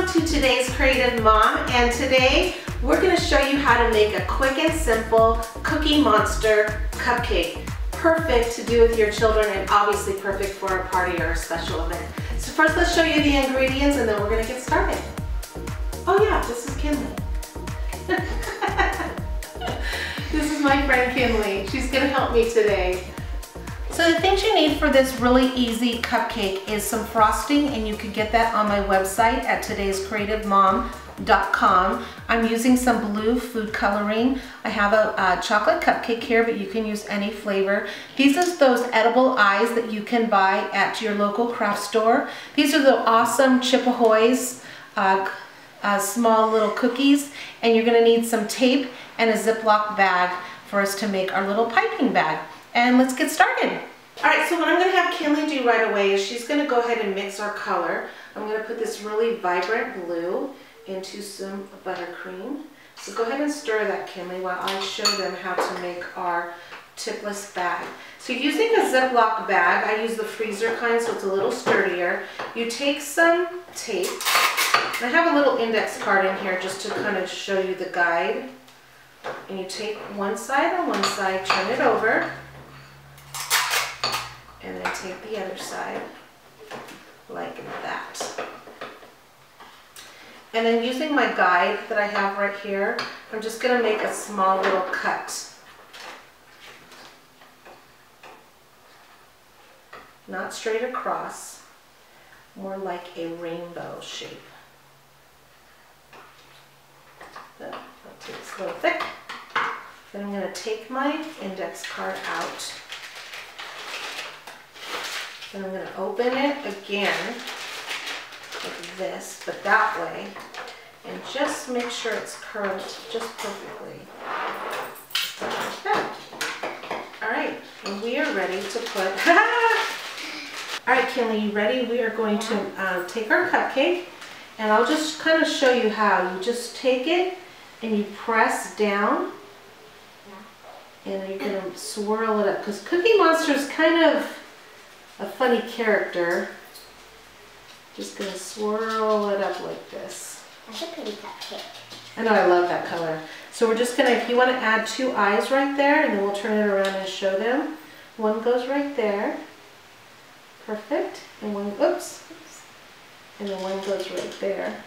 Welcome to today's Creative Mom, and today we're going to show you how to make a quick and simple Cookie Monster cupcake. Perfect to do with your children and obviously perfect for a party or a special event. So first let's show you the ingredients and then we're going to get started. Oh yeah, this is Kinley. This is my friend Kinley. She's going to help me today. So the things you need for this really easy cupcake is some frosting, and you can get that on my website at todayscreativemom.com. I'm using some blue food coloring. I have a chocolate cupcake here, but you can use any flavor. These are those edible eyes that you can buy at your local craft store. These are the awesome Chip Ahoy's small little cookies, and you're going to need some tape and a Ziploc bag for us to make our little piping bag. And let's get started. Alright, so what I'm going to have Kinley do right away is she's going to go ahead and mix our color. I'm going to put this really vibrant blue into some buttercream. So go ahead and stir that, Kinley, while I show them how to make our tipless bag. So using a Ziploc bag, I use the freezer kind so it's a little sturdier. You take some tape. I have a little index card in here just to kind of show you the guide. And you take one side on one side, turn it over, and then take the other side like that. And then using my guide that I have right here, I'm just going to make a small little cut. Not straight across, more like a rainbow shape. It's a little thick. Then I'm going to take my index card out. And I'm going to open it again like this, but that way, and just make sure it's curled just perfectly. Like that. Alright, and we are ready to put... Alright, Kinley, you ready? We are going to take our cupcake, and I'll just kind of show you how. You just take it and you press down, and you're going to swirl it up, because Cookie Monster is kind of a funny character. Just going to swirl it up like this. That's a pretty cupcake. I know, I love that color. So we're just going to, if you want to add two eyes right there, and then we'll turn it around and show them. One goes right there. Perfect. And one, oops. And then one goes right there.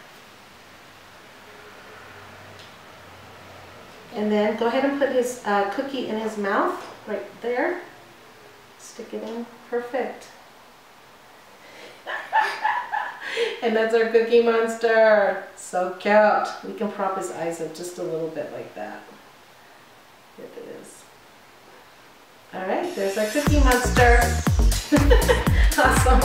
And then go ahead and put his cookie in his mouth right there. Stick it in. Perfect. And that's our Cookie Monster. So cute. We can prop his eyes up just a little bit like that. Here it is. Alright, there's our Cookie Monster. Awesome.